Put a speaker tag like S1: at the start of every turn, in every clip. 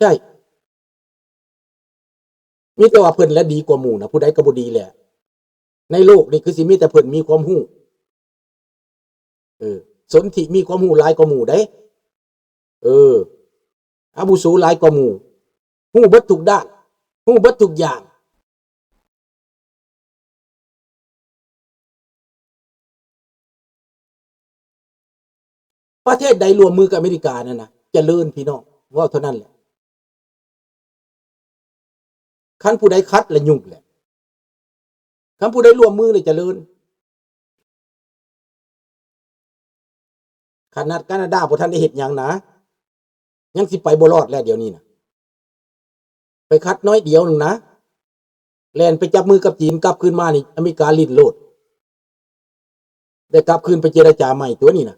S1: ช่มีแต่ว่าเพิ่นและดีกว่าหมู่นะผู้ใดก็บ่ดีแหละในโลกนี่คือสิมีแต่เพิ่นมีความรู้สนธิมีความรู้หลายกว่าหมู่เด้อาวุโสหลายกว่าหมู่รู้เบิดทุกด้านรู้เบิดทุกอย่างประเทศใดร่วมมือกับอเมริกานั่นนะเจริญพี่น้องว่าเท่านั้นแหละคันผู้ใดคัดและยุ่งแหละคันผู้ใดร่วมมือเลยเจริญขนาดแคนาดาบ่ทันได้เฮ็ดหยังนะยังสิไปบ่รอดแล้วเดี๋ยวนี้นะไปคัดน้อยเดียวนึงนะแล่นไปจับมือกับจีนกลับคืนมานี่อเมริกาลิ้นโลดได้กลับคืนไปเจรจาใหม่ตัวนี้นะ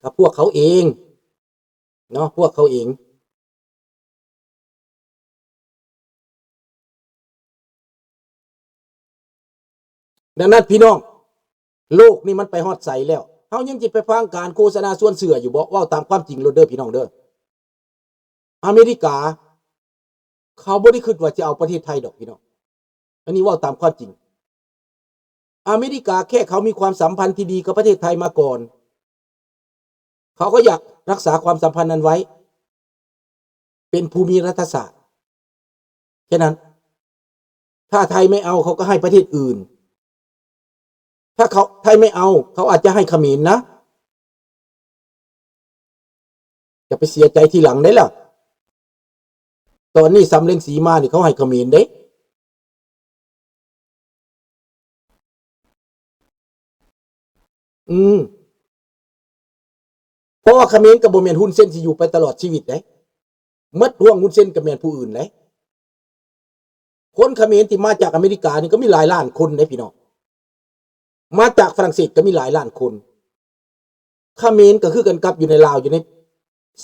S1: กับพวกเขาเองเนาะพวกเขาเองดังนั้นพี่น้องโลกนี่มันไปฮอดใสแล้วเฮายังจิไปฟังการโฆษณาส่วนเสืออยู่บ่เว้าตามความจริงโลดเด้อพี่น้องเด้ออเมริกาเขาบ่ได้คิดว่าจะเอาประเทศไทยดอกพี่น้องอันนี้เว้าตามความจริงอเมริกาแค่เขามีความสัมพันธ์ที่ดีกับประเทศไทยมาก่อนเขาก็อยากรักษาความสัมพันธ์นั้นไว้เป็นภูมิรัฐศาสตร์แค่นั้นถ้าไทยไม่เอาเขาก็ให้ประเทศอื่นถ้าเขาไทยไม่เอาเขาอาจจะให้เขมรนะจะไปเสียใจทีหลังได้ล่ะตอนนี้สำเร็งสีมานี่เขาให้เขมรเด้เพราะว่าเขมรกับบ่แม่นหุ้นเส้นสิอยู่ไปตลอดชีวิตเด้หมดห่วงหุ้นเส้นกับแม่นผู้อื่นเด้คนเขมรที่มาจากอเมริกานี่ก็มีหลายล้านคนเด้พี่น้องมาจากฝรั่งเศสก็มีหลายล้านคนเขมรก็คือกันกับอยู่ในลาวอยู่ใน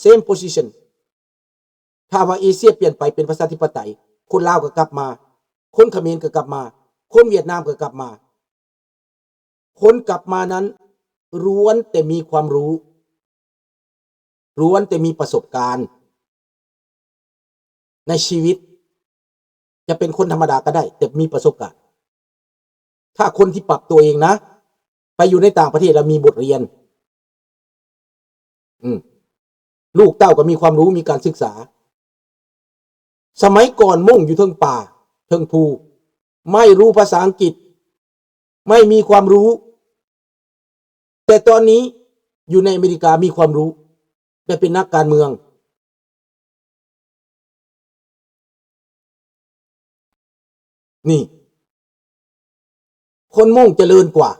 S1: same position ถ้าว่าเอเชียเปลี่ยนไปเป็นประชาธิปไตยคนลาวก็กลับมาคนเขมรก็กลับมาคนเวียดนามก็กลับมาคนกลับมานั้นล้วนแต่มีความรู้ล้วนแต่มีประสบการณ์ในชีวิตจะเป็นคนธรรมดาก็ได้แต่มีประสบการณ์ถ้าคนที่ปรับตัวเองนะไปอยู่ในต่างประเทศแล้วมีบทเรียนลูกเต้าก็มีความรู้มีการศึกษาสมัยก่อนมุ่งอยู่เทิงป่าเทิงภูไม่รู้ภาษาอังกฤษไม่มีความรู้แต่ตอนนี้อยู่ในอเมริกามีความรู้ได้เป็นนักการเมืองนี่คนมุ่งเจริญกว่า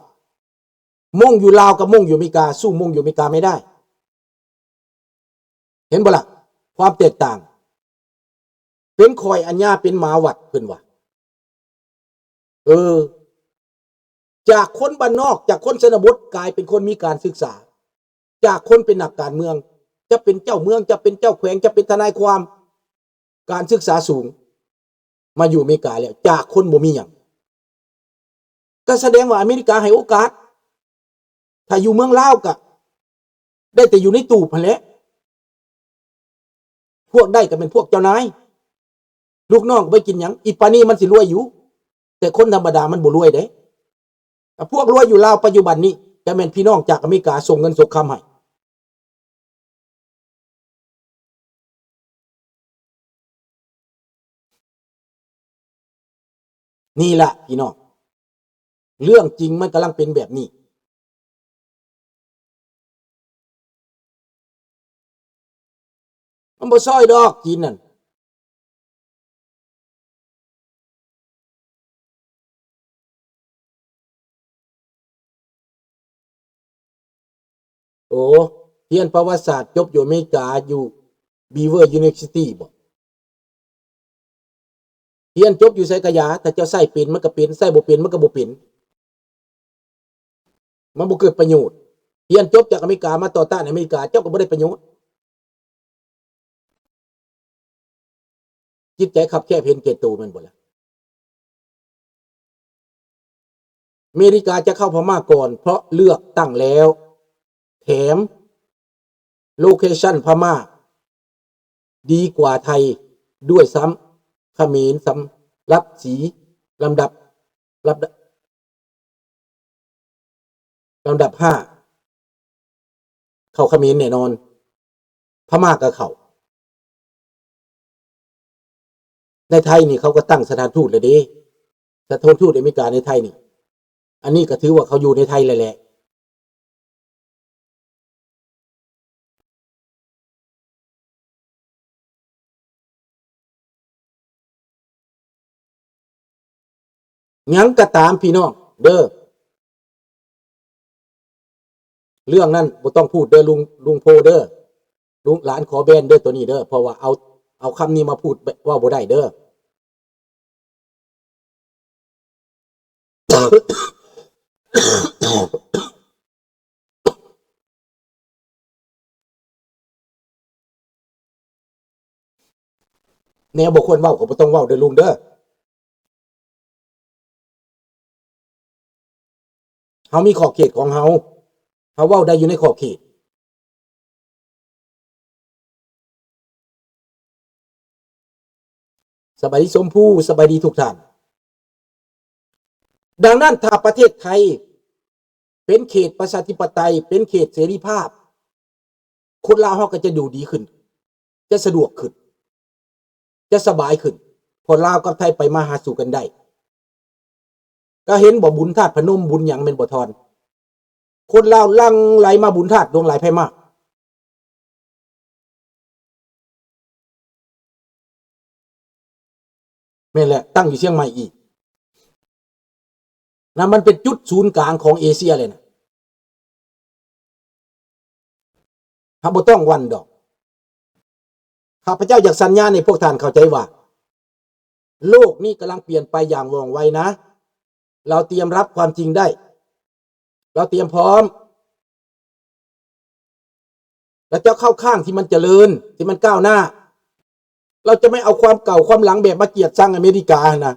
S1: มุ่งอยู่ลาวกับมุ่งอยู่อเมริกาสู้มุ่งอยู่อเมริกาไม่ได้เห็นบ่ล่ะความแตกต่างเป็นคอยอัญญาเป็นหมาวัดเพิ่นว่าจากคนบ้านนอกจากคนชนบทกลายเป็นคนมีการศึกษาจากคนเป็นนักการเมืองจะเป็นเจ้าเมืองจะเป็นเจ้าแขวงจะเป็นทนายความการศึกษาสูงมาอยู่อเมริกาแล้วจากคนบ่มีหยังก็แสดงว่าอเมริกาให้โอกาสถ้าอยู่เมืองลาวก็ได้แต่อยู่ในตู้พันแหละพวกได้ก็เป็นพวกเจ้านายลูกน้องไปกินหยังอีปานี่มันสิรวยอยู่แต่คนธรรมดามันบ่รวยเด้พวกรวยอยู่ลาวปัจจุบันนี้จะเป็นพี่น้องจากอเมริกาส่งเงินส่งคำให้นี่แหละพี่น้องเรื่องจริงมันกำลังเป็นแบบนี้มันบ่ซอยดอกจีนนั่นโอ้เรียนประวัติศาสตร์จบอยู่อเมริกาอยู่บีเวอร์ยูนิเวอร์ซิตี้บ่เรียนจบอยู่ไสกะยาแต่เจ้าใส่เป็นมันก็เป็นใส่บ่เป็นมันก็บ่เป็นมันบ่เกิดประโยชน์เรียนจบจากอเมริกามาต่อต้านอเมริกาเจ้าก็บ่ได้ประโยชน์ จิตใจขับแคบเห็นแก่ตัวมันบ่ล่ะอเมริกาจะเข้าพม่าก่อนเพราะเลือกตั้งแล้วแถมโลเคชั่นพม่าดีกว่าไทยด้วยซ้ำเขมรสำรับสีลำดับห้าเข้าเขมรแน่นอนพม่าก็เข้าในไทยนี่เขาก็ตั้งสถานทูตเลยเด้สถานทูตอเมริกาในไทยนี่อันนี้ก็ถือว่าเขาอยู่ในไทยเลยแหละงั้นก็ตามพี่น้องเด้อเรื่องนั้นบ่ต้องพูดเด้อลุงโพเด้อลุงหลานขอแบนเด้อตัวนี้เด้อเพราะว่าเอาคำนี้มาพูดว่าบ่ได้เด้อแนวบ่ควรเว้าก็บ่ต้องเว้าเด้อลุงเด้อเฮามีขอบเขตของเฮาเว้าได้อยู่ในขอบเขตสบายดีสมผู้สบายดีทุกท่านดังนั้นถ้าประเทศไทยเป็นเขตประชาธิปไตยเป็นเขตเสรีภาพคนลาวเฮาก็จะอยู่ดีขึ้นจะสะดวกขึ้นจะสบายขึ้นพอลาวกับไทยไปมาหาสู่กันได้ก็เห็นบ่บุญธาตุพนมบุญหยังแม่นบ่ทอนคนลาวลังไหลมาบุญธาตุดวงไหลไผมาแม่นแหละตั้งอยู่เชียงใหม่อีกนะมันเป็นจุดศูนย์กลางของเอเชียเลยนะเฮาบ่ต้องหวั่นดอกข้าพเจ้าอยากสัญญาให้พวกท่านเข้าใจว่าโลกนี้กำลังเปลี่ยนไปอย่างว่องไวนะเราเตรียมรับความจริงได้เราเตรียมพร้อมแล้วจะเข้าข้างที่มันเจริญที่มันก้าวหน้าเราจะไม่เอาความเก่าความหลังแบบมาเกลียดชังอเมริกานะ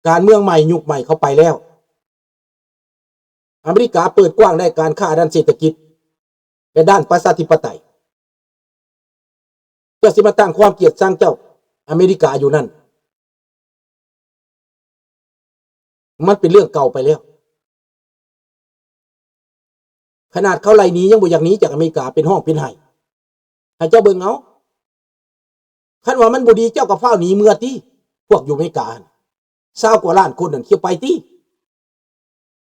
S1: การเมืองใหม่ยุคใหม่เข้าไปแล้วอเมริกาเปิดกว้างได้การค้าด้านเศรษฐกิจและด้านประชาธิปไตยเจ้าสิมาตั้งความเกลียดชังเจ้าอเมริกาอยู่นั่นมันเป็นเรื่องเก่าไปแล้วขนาดเขาไล่หนียังบ่อยากหนีจากอเมริกาเป็นห้องเป็นไห้ให้เจ้าเบิ่งเอาคันว่ามันบ่ดีเจ้าก็เฝ้าหนีเมื่อติพวกอยู่อเมริกา20กว่าล้านคนนั่นเคี่ยวไปติ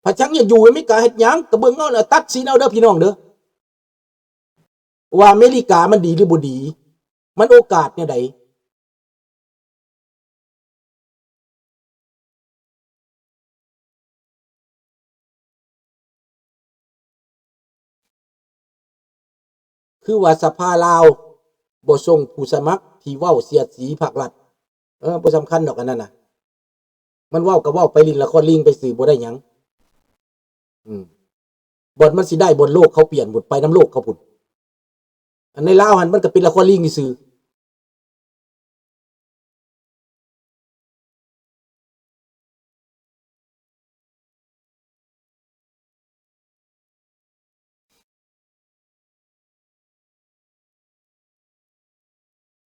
S1: พะชังยังอยู่อเมริกาเฮ็ดหยังก็เบิ่งเอาน่ะตัดสินเอาเด้อพี่น้องเด้อว่าอเมริกามันดีหรือบ่ดีมันโอกาสแนวใดคือว่าสภาลาวบ่ส่งผู้สมัครที่เว้าเสียดสีภาครัฐบ่สำคัญดอกอันนั้นน่ะมันเว้าก็เว้าไปลิ้นละครลิงไปสื่อบ่ได้หยังอืมบ่อนมันสิได้บนโลกเขาเปลี่ยนหมดไปน้ำโลกเขาพุ่นอันในลาวหันมันก็เป็นละครลิงซื่อ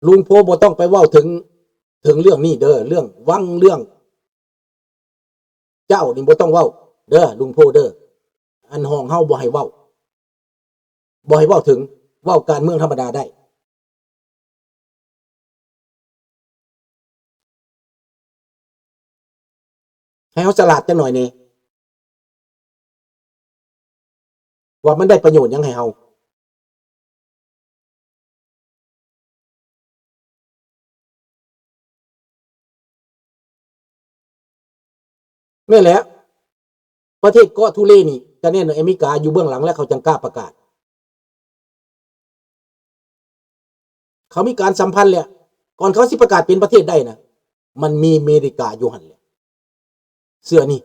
S1: ลุงโพบ่ต้องไปเว้าถึงเรื่องนี้เด้อเรื่องวังเรื่องเจ้านี่บ่ต้องเว้าเด้อลุงโพเด้ออันห้องเฮาบ่ให้เว้าบ่ให้เว้าถึงเว้าการเมืองธรรมดาได้ให้เฮาฉลาดจังหน่อยแน่ว่ามันได้ประโยชน์หยังให้เฮาแม่นแหละประเทศเกาะทุเลนี่ก็แน่นอนอเมริกาอยู่เบื้องหลังและเขาจังกล้าประกาศเขามีการสัมพันธ์แหละก่อนเขาสิประกาศเป็นประเทศได้นะมันมีอเมริกาอยู่หั่นแหละเสื้อนี่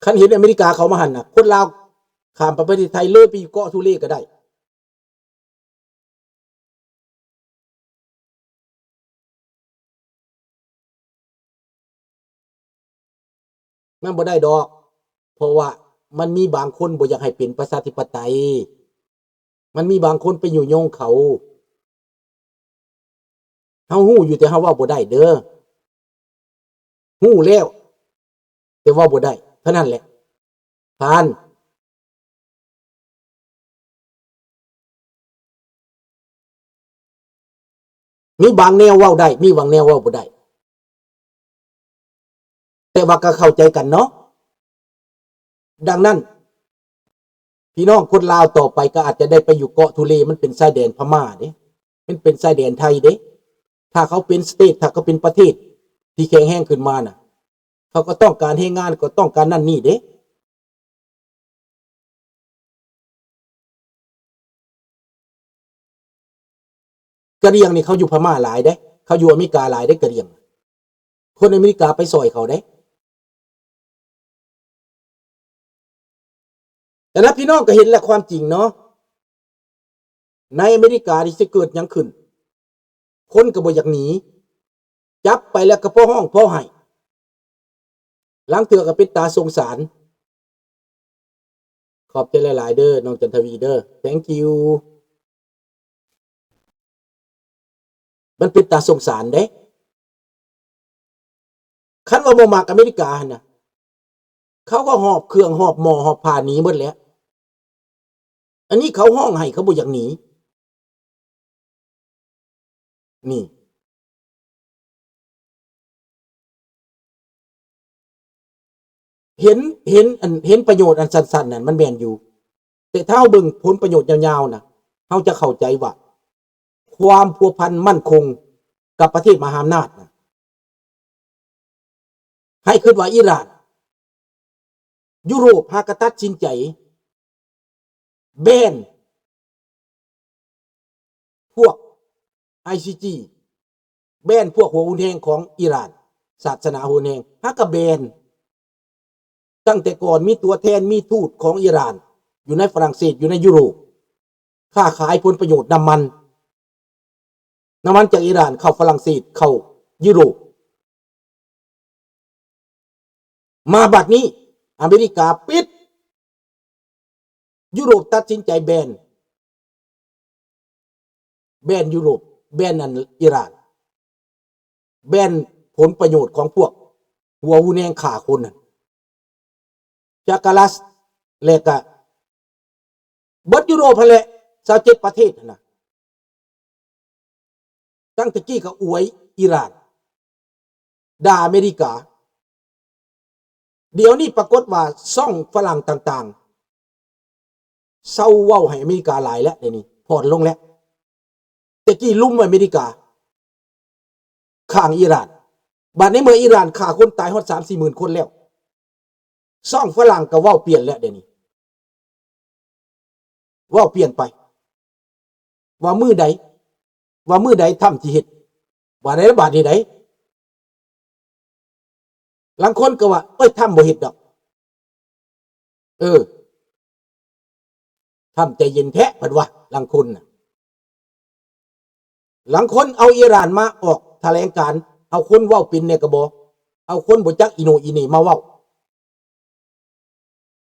S1: คันเห็นอเมริกาเขามาหั่นน่ะคนลาว ข้ามไปประเทศไทยเลยไปอยู่เกาะทุเรก็ได้มันบ่ได้ดอกเพราะว่ามันมีบางคนบ่อยากให้เป็นประชาธิปไตยมันมีบางคนไปอยู่โยงเขาเฮาฮู้อยู่แต่เฮาเว้าบ่ได้เด้อฮู้แล้วแต่เว้าบ่ได้เท่านั้นแหละผ่านมีบางแนวเว้าได้มีบางแนวเว้าบ่ได้แต่ว่าก็เข้าใจกันเนาะดังนั้นพี่น้องคนลาวต่อไปก็อาจจะได้ไปอยู่เกาะทุเลมันเป็นชายแดนพม่าเด้มันเป็นชายแดนไทยเด้ถ้าเขาเป็นสเตทถ้าเขาเป็นประเทศที่แข็งแรงขึ้นมาน่ะเขาก็ต้องการให้งานก็ต้องการนั่นนี่เด้กะเหรี่ยงนี่เขาอยู่พม่าหลายเด้เขาอยู่อเมริกาหลายเด้กะเหรี่ยงคนอเมริกาไปซอยเขาเด้แต่ละพี่น้องก็เห็นแหละความจริงเนาะในอเมริกาที่สิเกิดหยังขึ้นคนก็บ่อยากหนีจับไปแล้วก็พ่อห้องพ่อให้หลังเถื่อก็เป็นตาสงสารขอบใจหลายๆเด้อน้องจันทวีเด้อ thank you มันเป็นตาสงสารเด้คันว่าบ่มักอเมริกาหั่นน่ะเขาก็หอบเครื่องหอบหม้อหอบผ้าหนีหมดแล้วอันนี้เขาห้องให้เขาบ่อยากหนีนี่เห็นเห็นประโยชน์อันสั้นๆนั่นมันแม่นอยู่แต่ถ้าเบิ่งผลประโยชน์ยาวๆน่ะเฮาจะเข้าใจว่าความพัวพันมั่นคงกับประเทศมหาอำนาจน่ะให้คิดว่าอิหร่านยุโรปหากตัดสินใจแบนพวก ICG แบนพวกหัวหุนแหงของอิหร่านศาสนาหัวหุนแหงหากแบนตั้งแต่ก่อนมีตัวแทนมีทูตของอิหร่านอยู่ในฝรั่งเศสอยู่ในยุโรปค้าขายผลประโยชน์น้ำมันจากอิหร่านเข้าฝรั่งเศสเข้ายุโรปมาบัดนี้อเมริกาปิดยุโรปตัดสินใจแบนยุโรปแบนอันอิหร่านแบนผลประโยชน์ของพวกหัวหุนแหงฆ่าคนน่ะจากาลัสเลกะเบิดยุโรปแหละ27ประเทศน่ะตั้งแต่กี้ก็อวยอิหร่านด่าอเมริกาเดี๋ยวนี้ปรากฏว่าซ่องฝรั่งต่างๆเศร้าเว้าให้อเมริกาหลายแล้วเดี๋ยวนี้ผ่อนลงแล้วแต่กี้ลุ่มอเมริกาข้างอิหร่านบัดนี้เมื่ออิหร่านฆ่าคนตายฮอด 3-4 หมื่นคนแล้วซ่องฝรั่งก็เว้าเปลี่ยนแล้วเดี๋ยวนี้เว้าเปลี่ยนไปว่ามือใดทำที่เฮ็ดว่าในระบาดนี่ใดหลังคนก็ว่าเอ้ยทำบ่เฮ็ดดอกทำใจเย็นแท้เพิ่นว่าหลังคนน่ะหลังคนเอาอิหร่านมาออกแถลงการเอาคนเว้าเป็นเนี่ยก็บ่เอาคนบ่จักอีโนอีนี่มาเว้า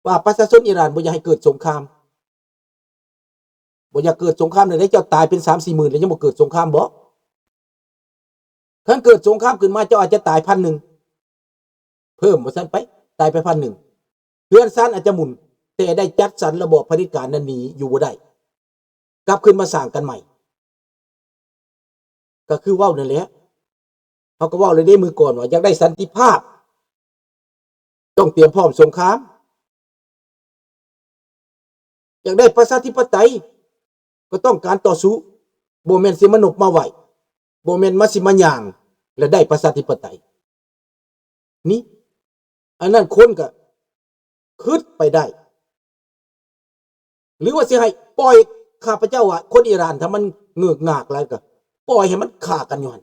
S1: ว่าประชาชนอิหร่านบ่อยากให้เกิดสงครามบ่อยากเกิดสงครามได้เจ้าตายเป็น 3-4 หมื่นแล้วยังบ่เกิดสงครามบ่คันเกิดสงครามขึ้นมาเจ้าอาจจะตาย 1,000 เพิ่มบ่ซั่นไปตายไป 1,000 เฮือนซ่านอาจจะหมุนแต่ได้จัดสรรระบอบเผด็จการนั้นหนีอยู่บ่ได้กลับขึ้นมาสร้างกันใหม่ก็คือเว้านั่นแหละเขาก็เว้าเลยได้มือก่อนว่าอยากได้สันติภาพต้องเตรียมพร้อมสงครามอยากได้ประชาธิปไตยก็ต้องการต่อสู้บ่แม่นสิมานบมาไว้บ่แม่นมาสิมาย่างแล้วได้ประชาธิปไตยนี่อันนั้นคนก็คิดไปได้หรือว่าสิให้ปล่อยข้าพเจ้าว่าคนอิหร่านถ้ามันเงือกงากหลายก็ปล่อยให้มันฆ่ากันอยู่หั่น